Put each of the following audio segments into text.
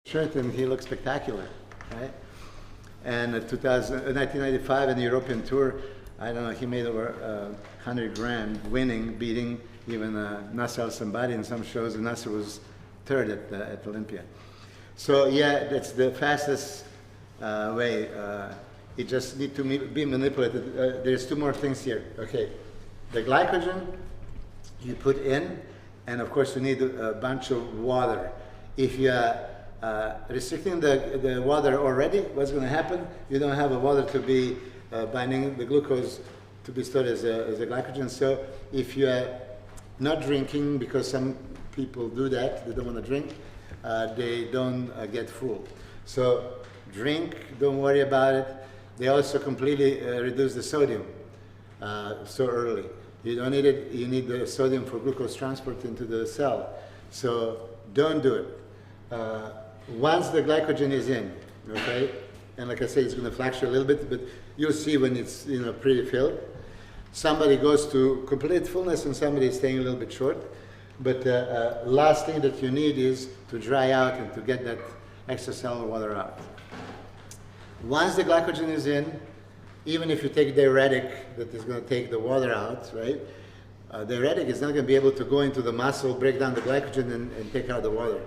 shirt and he looked spectacular, right? And 1995 in the European tour, I don't know, he made over 100 grand winning, beating even Nasser Al-Sambadi in some shows, and Nasser was third at Olympia. So yeah, that's the fastest way. It just needs to be manipulated. There's two more things here. Okay, the glycogen you put in, and of course you need a bunch of water. If you restricting the water already, what's going to happen? You don't have a water to be binding the glucose to be stored as a glycogen. So if you are not drinking, because some people do that, they don't want to drink, they don't get full. So drink, don't worry about it. They also completely reduce the sodium so early. You don't need it. You need the sodium for glucose transport into the cell. So don't do it. Once the glycogen is in, okay, and like I said, it's going to fluctuate a little bit, but you'll see when it's pretty filled. Somebody goes to complete fullness and somebody is staying a little bit short. But last thing that you need is to dry out and to get that extracellular water out. Once the glycogen is in, even if you take diuretic that is going to take the water out, right? Diuretic is not going to be able to go into the muscle, break down the glycogen, and take out the water.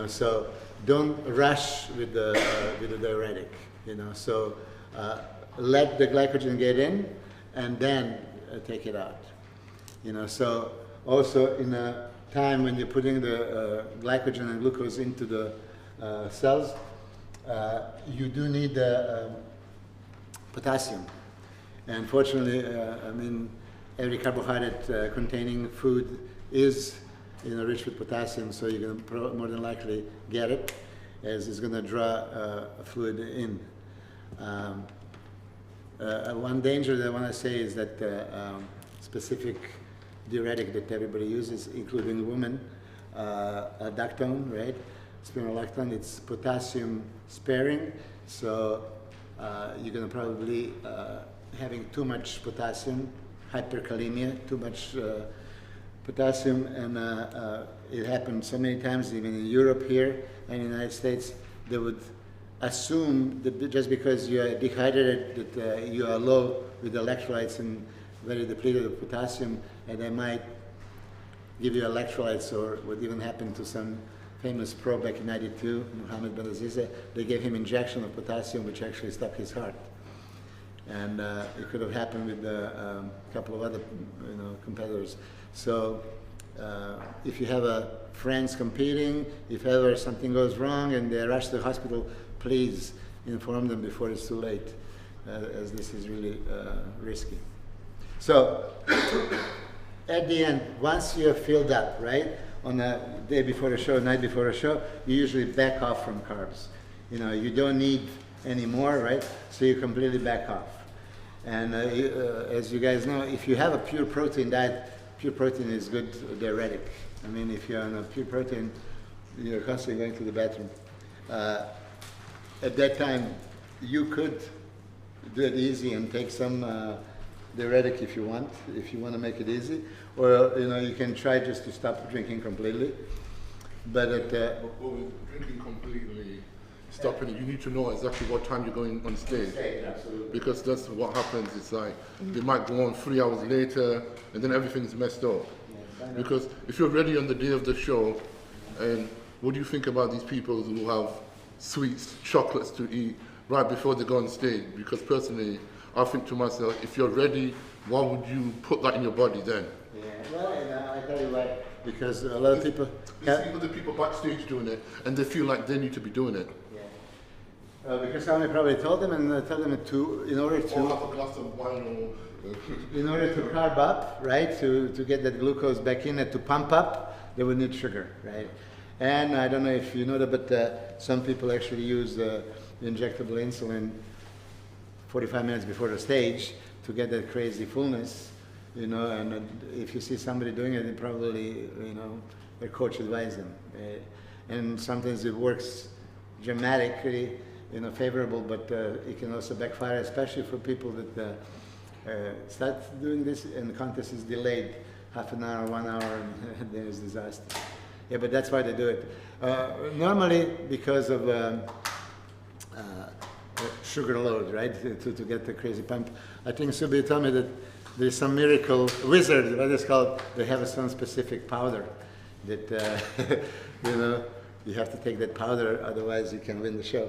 So don't rush with the diuretic. So let the glycogen get in, and then take it out. So also in a time when you're putting the glycogen and glucose into the cells, you do need potassium. And fortunately, every carbohydrate containing food is rich with potassium, so you're going to more than likely get it, as it's going to draw fluid in. One danger that I want to say is that specific diuretic that everybody uses, including women, lactone, right? Spironolactone, it's potassium sparing, so you're going to probably having too much potassium, hyperkalemia, too much potassium, and it happened so many times, even in Europe here and in the United States. They would assume that just because you are dehydrated that you are low with electrolytes and very depleted of potassium, and they might give you electrolytes, or what even happened to some famous pro back in '92, Mohammed Benaziza. They gave him injection of potassium, which actually stopped his heart. And it could have happened with a couple of other competitors. So if you have friends competing, if ever something goes wrong and they rush to the hospital, please inform them before it's too late, as this is really risky. So at the end, once you're filled up, right, on the day before the show, night before the show, you usually back off from carbs. You don't need any more, right? So you completely back off. And as you guys know, if you have a pure protein diet, pure protein is good diuretic. If you're on a pure protein, you're constantly going to the bathroom. At that time, you could do it easy and take some diuretic if you want to make it easy, or you can try just to stop drinking completely. But with drinking completely, stopping it, you need to know exactly what time you're going on stage. Absolutely. Because that's what happens. It's like they might go on 3 hours later, and then everything's messed up. Yes, because if you're ready on the day of the show, and what do you think about these people who have sweets, chocolates to eat right before they go on stage? Because personally, I think to myself, if you're ready, why would you put that in your body then? Yeah, well, I tell you why. Because a lot of people... You see other people backstage doing it, and they feel like they need to be doing it. Yeah. Because somebody probably told them, and tell them to, in order to... Or have a glass of wine or... in order to carb up, right, to get that glucose back in and to pump up, they would need sugar, right? And I don't know if you know that, but some people actually use injectable insulin 45 minutes before the stage to get that crazy fullness, and if you see somebody doing it, they probably, their coach advised them. And sometimes it works dramatically, favorable, but it can also backfire, especially for people that start doing this and the contest is delayed half an hour, 1 hour, and there is disaster. Yeah, but that's why they do it. Normally, because of sugar load, right? To get the crazy pump. I think Subi told me that there's some miracle wizard, what it's called. They have some specific powder that you know, you have to take that powder, otherwise you can win the show.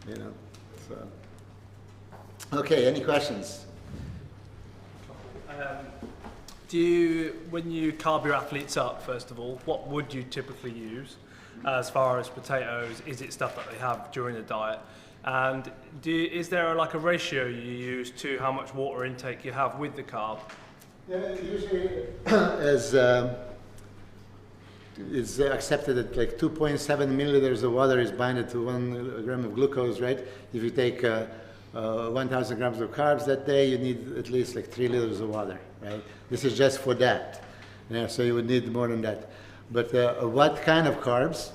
You know. So. Okay. Any questions? When you carb your athletes up, first of all, what would you typically use as far as potatoes? Is it stuff that they have during the diet? And is there like a ratio you use to how much water intake you have with the carb? Yeah, usually as is accepted that like 2.7 milliliters of water is binded to 1 gram of glucose, right? If you take 1,000 grams of carbs that day, you need at least like 3 liters of water, right? This is just for that. Yeah, so you would need more than that. But what kind of carbs?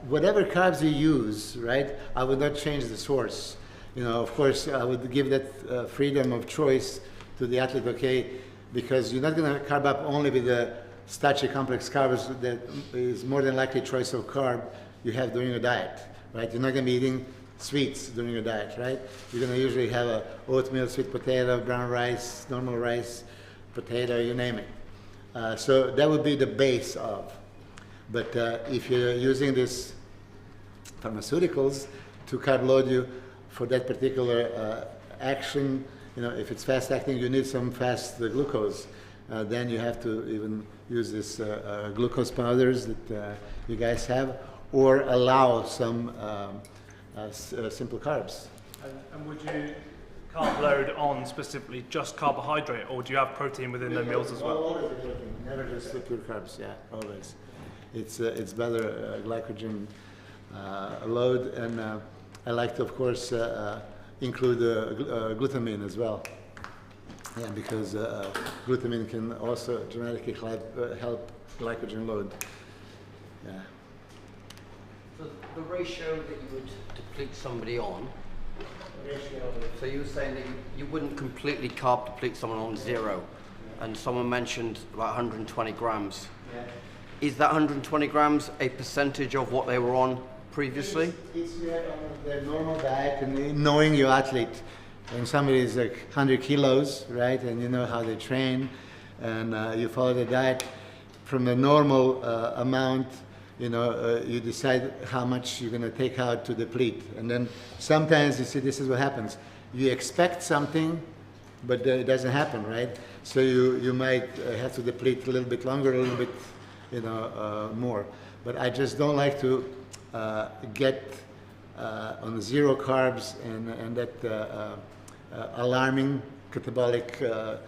Whatever carbs you use, right? I would not change the source. You know, of course, I would give that freedom of choice to the athlete, okay? Because you're not going to carb up only with the starchy complex carbs that is more than likely choice of carb you have during a diet, right? You're not going to be eating sweets during your diet, right? You're going to usually have a oatmeal, sweet potato, brown rice, normal rice, potato, you name it. So that would be the base of. But if you're using these pharmaceuticals to carb load you for that particular action, you know, if it's fast acting, you need some fast glucose. Then you have to even use this glucose powders that you guys have, or allow some simple carbs. And would you carb load on specifically just carbohydrate, or do you have protein within the meals as well? Always protein, never just the pure carbs. Yeah, always. It's better glycogen load, and I like to, of course, include glutamine as well. Yeah, because glutamine can also dramatically help glycogen load. Yeah. So the ratio that you would deplete somebody on, so you were saying that you wouldn't completely carb deplete someone on 0, and someone mentioned like 120 grams. Yeah. Is that 120 grams a percentage of what they were on previously? It's on the normal diet, and knowing your athlete. When somebody is like 100 kilos, right, and you know how they train, and you follow the diet from the normal amount, you know, you decide how much you're going to take out to deplete. And then sometimes you see this is what happens. You expect something, but it doesn't happen, right? So you might have to deplete a little bit longer, a little bit, you know, more. But I just don't like to get on 0 carbs and that alarming catabolic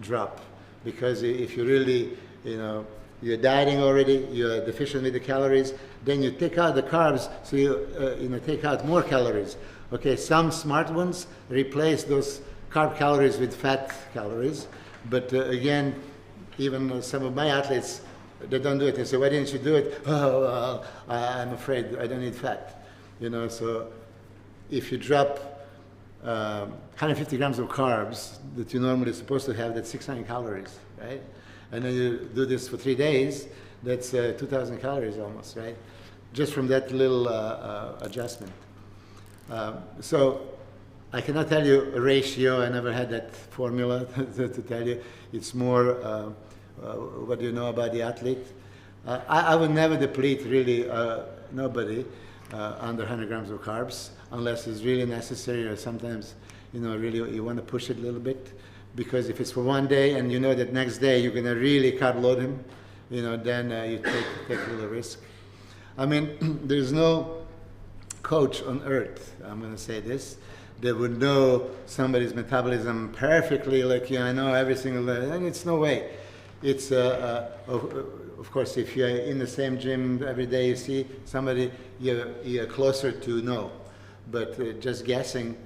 drop, because if you really, you know, you're dieting already, you're deficient with the calories, then you take out the carbs, so you take out more calories. Okay, some smart ones replace those carb calories with fat calories, but again, even some of my athletes, they don't do it. They say, why didn't you do it? Oh, I'm afraid I don't need fat. You know, so if you drop 150 grams of carbs that you normally supposed to have, that's 600 calories, right? And then you do this for 3 days, that's 2,000 calories almost, right? Just from that little adjustment. So I cannot tell you a ratio. I never had that formula to tell you. It's more what do you know about the athlete. I would never deplete really nobody under 100 grams of carbs unless it's really necessary, or sometimes, you know, really you want to push it a little bit, because if it's for 1 day and you know that next day you're going to really carb load him, you know, then you take a little risk. I mean, there's no coach on earth, I'm going to say this, that would know somebody's metabolism perfectly, like, you know, I know every single day, and it's no way. It's, of course, if you're in the same gym every day, you see somebody you're closer to know. But just guessing,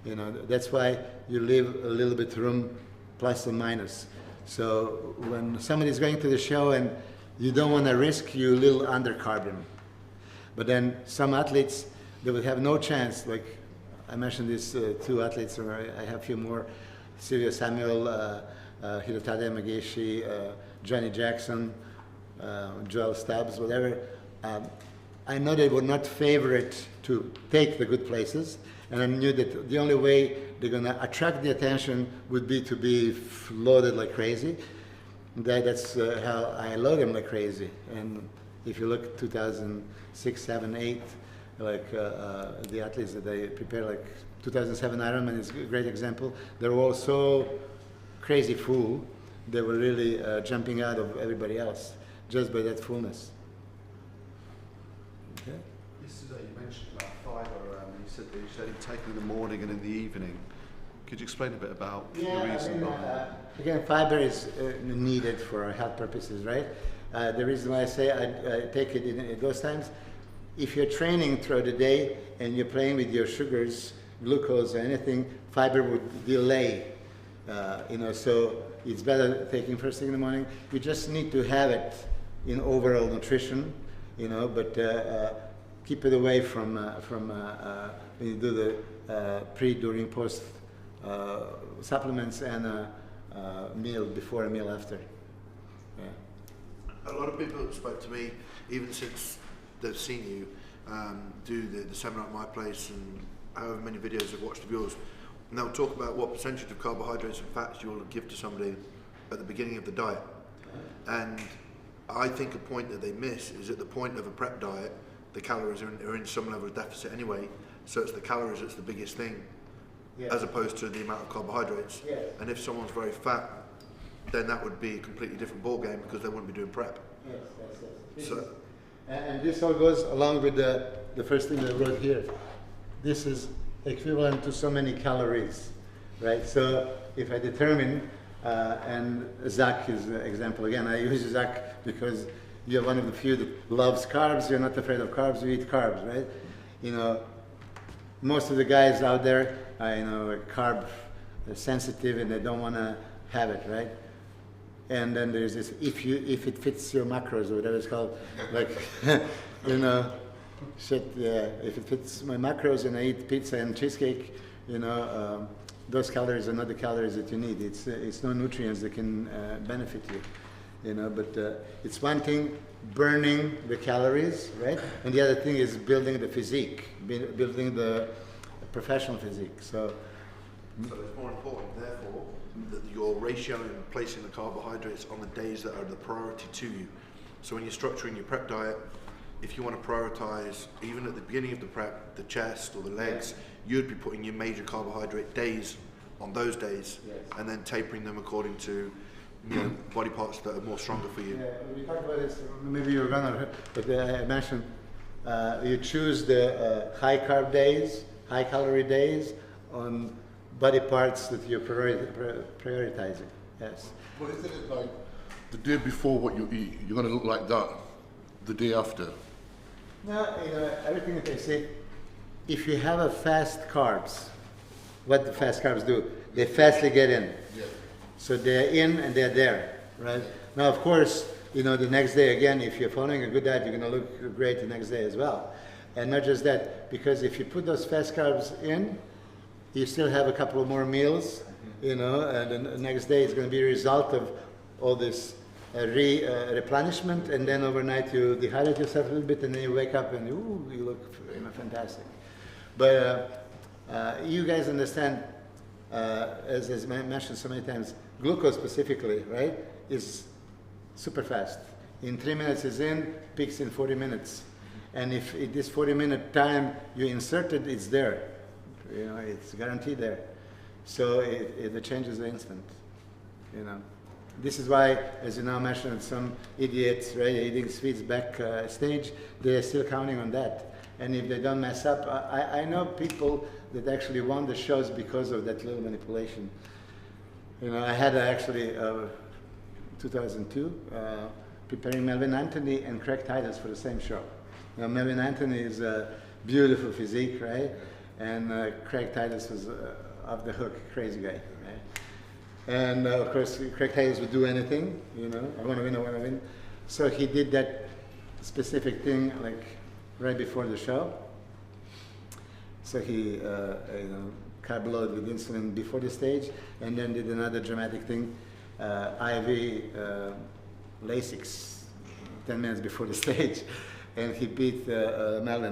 you know, that's why you leave a little bit room, plus and minus. So when somebody's going to the show and you don't want to risk, you little undercarb them. But then some athletes, they would have no chance. Like I mentioned these 2 athletes, or I have a few more: Sylvia Samuel, Hirotade Mageshi, Johnny Jackson. Joel Stubbs, whatever. I know they were not favorite to take the good places, and I knew that the only way they're going to attract the attention would be to be loaded like crazy. That's how I load them like crazy. And if you look at 2006, 7, 8, like the athletes that they prepare, like 2007 Ironman is a great example. They were all so crazy full, they were really jumping out of everybody else just by that fullness. Okay. Yesterday you mentioned about fibre, you said that you should only take it in the morning and in the evening. Could you explain a bit about the reason behind that? Again, fiber is needed for health purposes, right? The reason why I say I take it in those times, if you're training throughout the day and you're playing with your sugars, glucose or anything, fiber would delay, so it's better taking first thing in the morning. You just need to have it in overall nutrition, but keep it away from when you do the pre, during, post supplements and meal before and meal after. Yeah. A lot of people have spoke to me, even since they've seen you do the seminar at my place and however many videos I've watched of yours, and they'll talk about what percentage of carbohydrates and fats you'll give to somebody at the beginning of the diet. And I think a point that they miss is at the point of a prep diet, the calories are in some level of deficit anyway, so it's the calories that's the biggest thing, as opposed to the amount of carbohydrates. And if someone's very fat, then that would be a completely different ball game because they wouldn't be doing prep. Yes. So, and this all goes along with the first thing that I wrote here. This is equivalent to so many calories, right? So if I determine, and Zack is an example again, I use Zack because you're one of the few that loves carbs, you're not afraid of carbs, you eat carbs, right? Most of the guys out there are carb sensitive and they don't want to have it, right? And then there's this, if it fits your macros or whatever it's called, like, if it fits my macros and I eat pizza and cheesecake, those calories are not the calories that you need. It's no nutrients that can benefit you, but it's one thing burning the calories, right? And the other thing is building the physique, building the professional physique. So it's more important, therefore, that your ratio in placing the carbohydrates on the days that are the priority to you. So when you're structuring your prep diet, if you want to prioritize, even at the beginning of the prep, the chest or the legs, you'd be putting your major carbohydrate days on those days, and then tapering them according to body parts that are more stronger for you. Yeah, we talked about this, maybe you're gonna, but I mentioned you choose the high carb days, high calorie days on body parts that you're prioritizing. Yes. But isn't it like the day before what you eat, you're going to look like that the day after? No, everything that I say, if you have a fast carbs, what the fast carbs do, they fastly get in. Yeah. So they're in and they're there, right? Now, of course, the next day again, if you're following a good diet, you're going to look great the next day as well. And not just that, because if you put those fast carbs in, you still have a couple of more meals, and the next day it's going to be a result of all this replenishment, and then overnight you dehydrate yourself a little bit, and then you wake up and you look fantastic. But you guys understand, as I mentioned so many times, glucose specifically, right, is super fast. In 3 minutes is in, peaks in 40 minutes. And if in this 40-minute time you insert it, it's there. It's guaranteed there. So the change is instant. This is why, as you now mentioned, some idiots, right, eating sweets backstage, they're still counting on that. And if they don't mess up, I know people that actually won the shows because of that little manipulation. I had actually 2002 preparing Melvin Anthony and Craig Titus for the same show. Now, Melvin Anthony is a beautiful physique, right? And Craig Titus was off the hook, crazy guy, right? And of course, Craig Titus would do anything, I want to win. So he did that specific thing, like right before the show. So he, carb loaded with insulin before the stage, and then did another dramatic thing, IV Lasix 10 minutes before the stage, and he beat Melon.